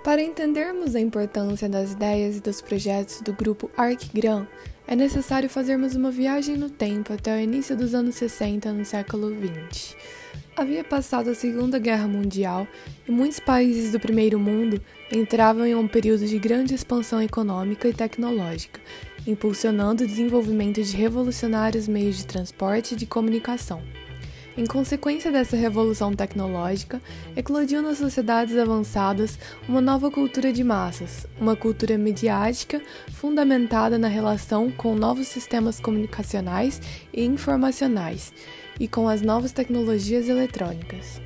Para entendermos a importância das ideias e dos projetos do grupo Arquigram, é necessário fazermos uma viagem no tempo até o início dos anos 60 no século XX. Havia passado a Segunda Guerra Mundial e muitos países do primeiro mundo entravam em um período de grande expansão econômica e tecnológica, impulsionando o desenvolvimento de revolucionários meios de transporte e de comunicação. Em consequência dessa revolução tecnológica, eclodiu nas sociedades avançadas uma nova cultura de massas, uma cultura midiática fundamentada na relação com novos sistemas comunicacionais e informacionais e com as novas tecnologias eletrônicas.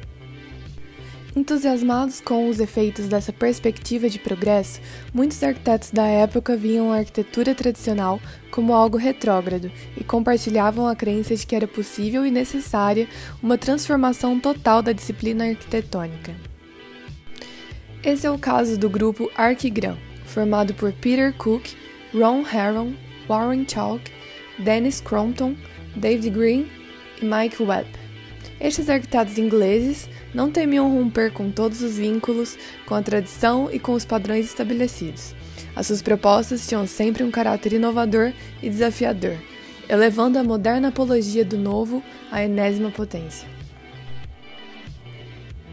Entusiasmados com os efeitos dessa perspectiva de progresso, muitos arquitetos da época viam a arquitetura tradicional como algo retrógrado e compartilhavam a crença de que era possível e necessária uma transformação total da disciplina arquitetônica. Esse é o caso do grupo Arquigram, formado por Peter Cook, Ron Heron, Warren Chalk, Dennis Crompton, David Green e Mike Webb. Estes arquitetos ingleses não temiam romper com todos os vínculos com a tradição e com os padrões estabelecidos. As suas propostas tinham sempre um caráter inovador e desafiador, elevando a moderna apologia do novo à enésima potência.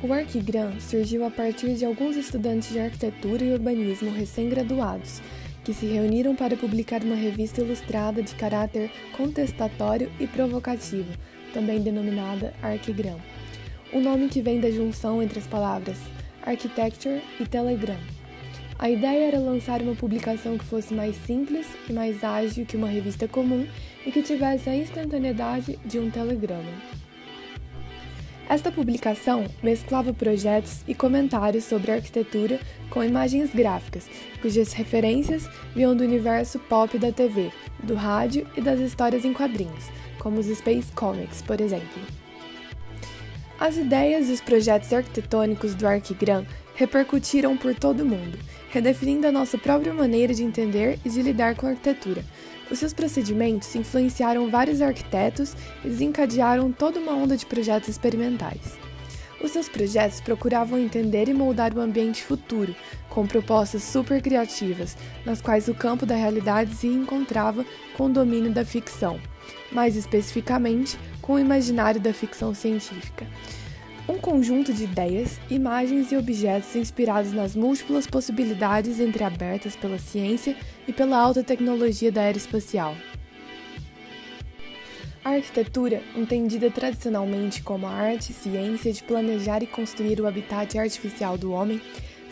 O Arquigram surgiu a partir de alguns estudantes de arquitetura e urbanismo recém-graduados, que se reuniram para publicar uma revista ilustrada de caráter contestatório e provocativo, também denominada Arquigram, um nome que vem da junção entre as palavras architecture e telegram. A ideia era lançar uma publicação que fosse mais simples e mais ágil que uma revista comum e que tivesse a instantaneidade de um telegrama. Esta publicação mesclava projetos e comentários sobre arquitetura com imagens gráficas, cujas referências vinham do universo pop da TV, do rádio e das histórias em quadrinhos, como os Space Comics, por exemplo. As ideias e os projetos arquitetônicos do Arquigram repercutiram por todo o mundo, redefinindo a nossa própria maneira de entender e de lidar com a arquitetura. Os seus procedimentos influenciaram vários arquitetos e desencadearam toda uma onda de projetos experimentais. Os seus projetos procuravam entender e moldar o ambiente futuro, com propostas super criativas, nas quais o campo da realidade se encontrava com o domínio da ficção, mais especificamente com o imaginário da ficção científica. Um conjunto de ideias, imagens e objetos inspirados nas múltiplas possibilidades entreabertas pela ciência e pela alta tecnologia da era espacial. A arquitetura, entendida tradicionalmente como a arte e ciência de planejar e construir o habitat artificial do homem,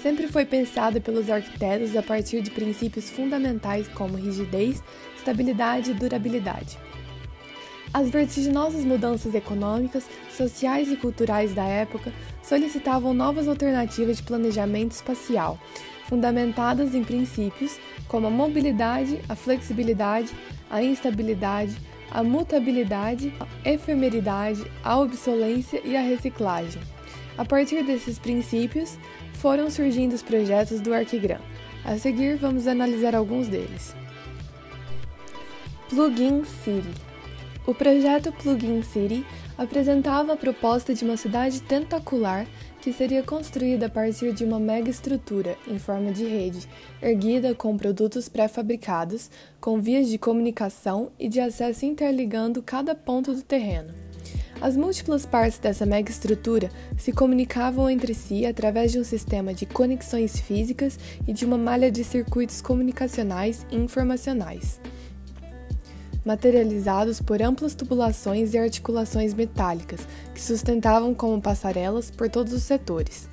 sempre foi pensada pelos arquitetos a partir de princípios fundamentais como rigidez, estabilidade e durabilidade. As vertiginosas mudanças econômicas, sociais e culturais da época solicitavam novas alternativas de planejamento espacial, fundamentadas em princípios como a mobilidade, a flexibilidade, a instabilidade, a mutabilidade, a efemeridade, a obsolência e a reciclagem. A partir desses princípios, foram surgindo os projetos do Arquigram. A seguir, vamos analisar alguns deles. Plug-in City. O projeto Plug-in City apresentava a proposta de uma cidade tentacular que seria construída a partir de uma mega estrutura em forma de rede, erguida com produtos pré-fabricados, com vias de comunicação e de acesso interligando cada ponto do terreno. As múltiplas partes dessa mega estrutura se comunicavam entre si através de um sistema de conexões físicas e de uma malha de circuitos comunicacionais e informacionais, materializados por amplas tubulações e articulações metálicas que sustentavam como passarelas por todos os setores.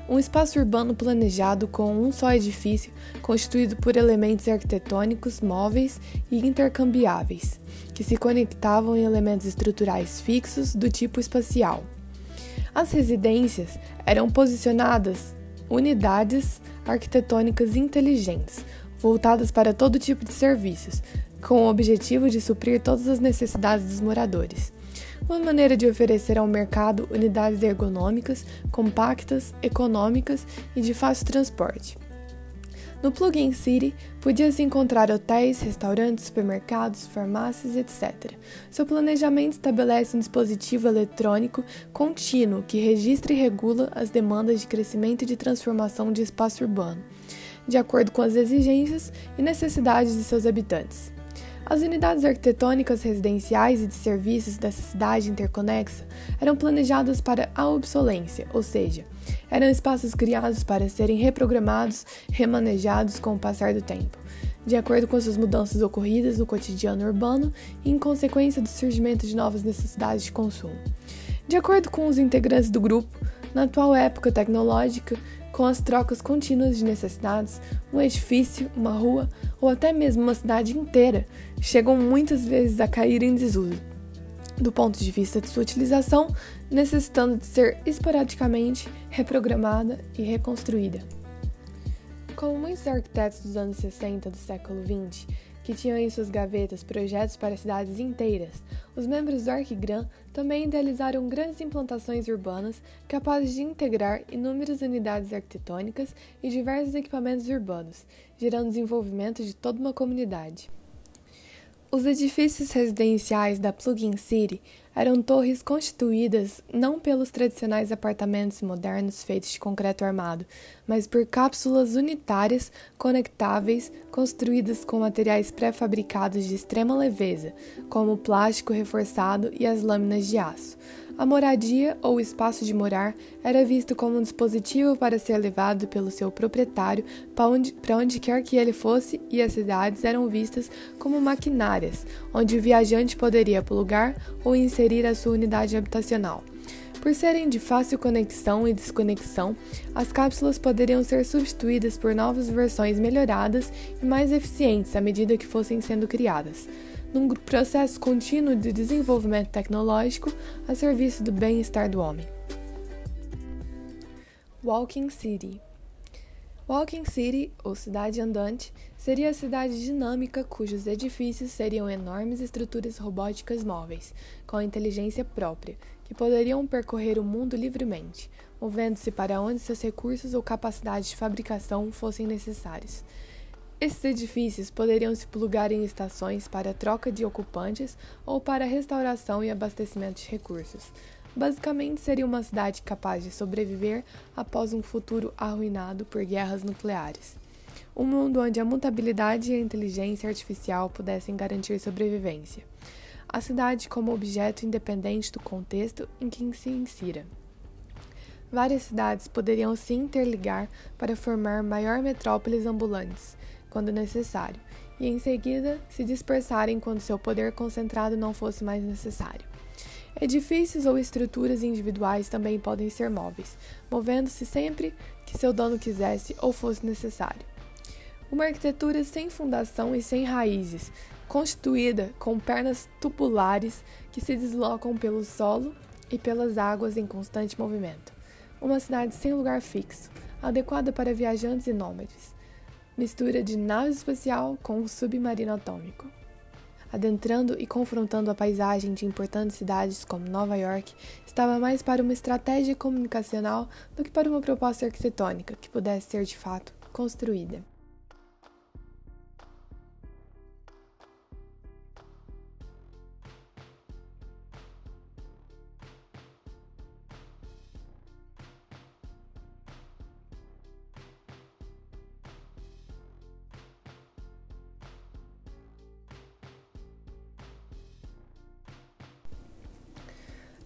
Um espaço urbano planejado com um só edifício, constituído por elementos arquitetônicos móveis e intercambiáveis, que se conectavam em elementos estruturais fixos do tipo espacial. As residências eram posicionadas unidades arquitetônicas inteligentes, voltadas para todo tipo de serviços, com o objetivo de suprir todas as necessidades dos moradores. uma maneira de oferecer ao mercado unidades ergonômicas, compactas, econômicas e de fácil transporte. No Plug-in City, podia-se encontrar hotéis, restaurantes, supermercados, farmácias, etc. Seu planejamento estabelece um dispositivo eletrônico contínuo que registra e regula as demandas de crescimento e de transformação de espaço urbano, de acordo com as exigências e necessidades de seus habitantes. As unidades arquitetônicas residenciais e de serviços dessa cidade interconexa eram planejadas para a obsolência, ou seja, eram espaços criados para serem reprogramados, remanejados com o passar do tempo, de acordo com as mudanças ocorridas no cotidiano urbano e em consequência do surgimento de novas necessidades de consumo. De acordo com os integrantes do grupo, na atual época tecnológica, com as trocas contínuas de necessidades, um edifício, uma rua ou até mesmo uma cidade inteira chegam muitas vezes a cair em desuso, do ponto de vista de sua utilização, necessitando de ser esporadicamente reprogramada e reconstruída. Como muitos arquitetos dos anos 60 do século XX, que tinham em suas gavetas projetos para cidades inteiras, os membros do Arquigram também idealizaram grandes implantações urbanas capazes de integrar inúmeras unidades arquitetônicas e diversos equipamentos urbanos, gerando desenvolvimento de toda uma comunidade. Os edifícios residenciais da Plug-in City eram torres constituídas não pelos tradicionais apartamentos modernos feitos de concreto armado, mas por cápsulas unitárias conectáveis construídas com materiais pré-fabricados de extrema leveza, como o plástico reforçado e as lâminas de aço. A moradia ou espaço de morar era visto como um dispositivo para ser levado pelo seu proprietário para onde quer que ele fosse, e as cidades eram vistas como maquinárias, onde o viajante poderia plugar ou inserir a sua unidade habitacional. Por serem de fácil conexão e desconexão, as cápsulas poderiam ser substituídas por novas versões melhoradas e mais eficientes à medida que fossem sendo criadas, num processo contínuo de desenvolvimento tecnológico a serviço do bem-estar do homem. Walking City. Walking City, ou cidade andante, seria a cidade dinâmica cujos edifícios seriam enormes estruturas robóticas móveis, com inteligência própria, que poderiam percorrer o mundo livremente, movendo-se para onde seus recursos ou capacidade de fabricação fossem necessários. Esses edifícios poderiam se plugar em estações para troca de ocupantes ou para restauração e abastecimento de recursos. Basicamente, seria uma cidade capaz de sobreviver após um futuro arruinado por guerras nucleares. Um mundo onde a mutabilidade e a inteligência artificial pudessem garantir sobrevivência. A cidade como objeto independente do contexto em que se insira. Várias cidades poderiam se interligar para formar maior metrópoles ambulantes, quando necessário, e em seguida se dispersarem quando seu poder concentrado não fosse mais necessário. Edifícios ou estruturas individuais também podem ser móveis, movendo-se sempre que seu dono quisesse ou fosse necessário. Uma arquitetura sem fundação e sem raízes, constituída com pernas tubulares que se deslocam pelo solo e pelas águas em constante movimento. Uma cidade sem lugar fixo, adequada para viajantes e nômades. Mistura de nave espacial com um submarino atômico. Adentrando e confrontando a paisagem de importantes cidades como Nova York, estava mais para uma estratégia comunicacional do que para uma proposta arquitetônica que pudesse ser de fato construída.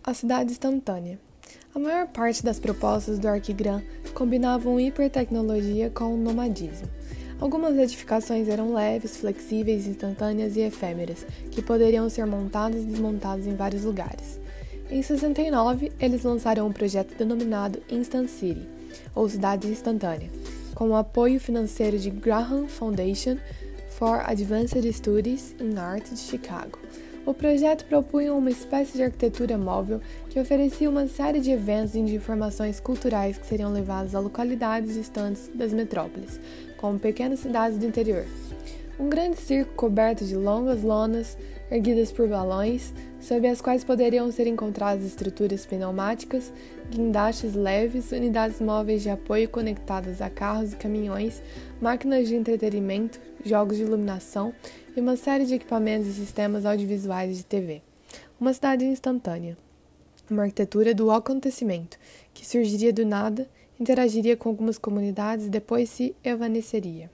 A cidade instantânea. A maior parte das propostas do Arquigram combinavam hipertecnologia com o nomadismo. Algumas edificações eram leves, flexíveis, instantâneas e efêmeras, que poderiam ser montadas e desmontadas em vários lugares. Em 69, eles lançaram um projeto denominado Instant City, ou Cidade Instantânea, com o apoio financeiro de Graham Foundation for Advanced Studies in Art de Chicago. O projeto propunha uma espécie de arquitetura móvel que oferecia uma série de eventos e de informações culturais que seriam levados a localidades distantes das metrópoles, como pequenas cidades do interior. Um grande circo coberto de longas lonas, erguidas por balões, sob as quais poderiam ser encontradas estruturas pneumáticas, guindastes leves, unidades móveis de apoio conectadas a carros e caminhões, máquinas de entretenimento, jogos de iluminação e uma série de equipamentos e sistemas audiovisuais de TV. Uma cidade instantânea. Uma arquitetura do acontecimento, que surgiria do nada, interagiria com algumas comunidades e depois se evaneceria.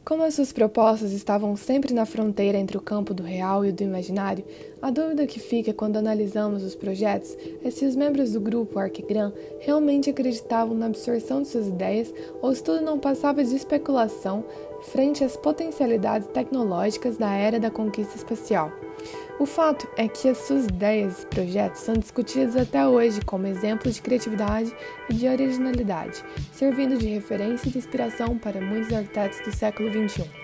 Como as suas propostas estavam sempre na fronteira entre o campo do real e o do imaginário, a dúvida que fica quando analisamos os projetos é se os membros do grupo Arquigram realmente acreditavam na absorção de suas ideias ou se tudo não passava de especulação frente às potencialidades tecnológicas da era da conquista espacial. O fato é que as suas ideias e projetos são discutidos até hoje como exemplos de criatividade e de originalidade, servindo de referência e de inspiração para muitos arquitetos do século XXI.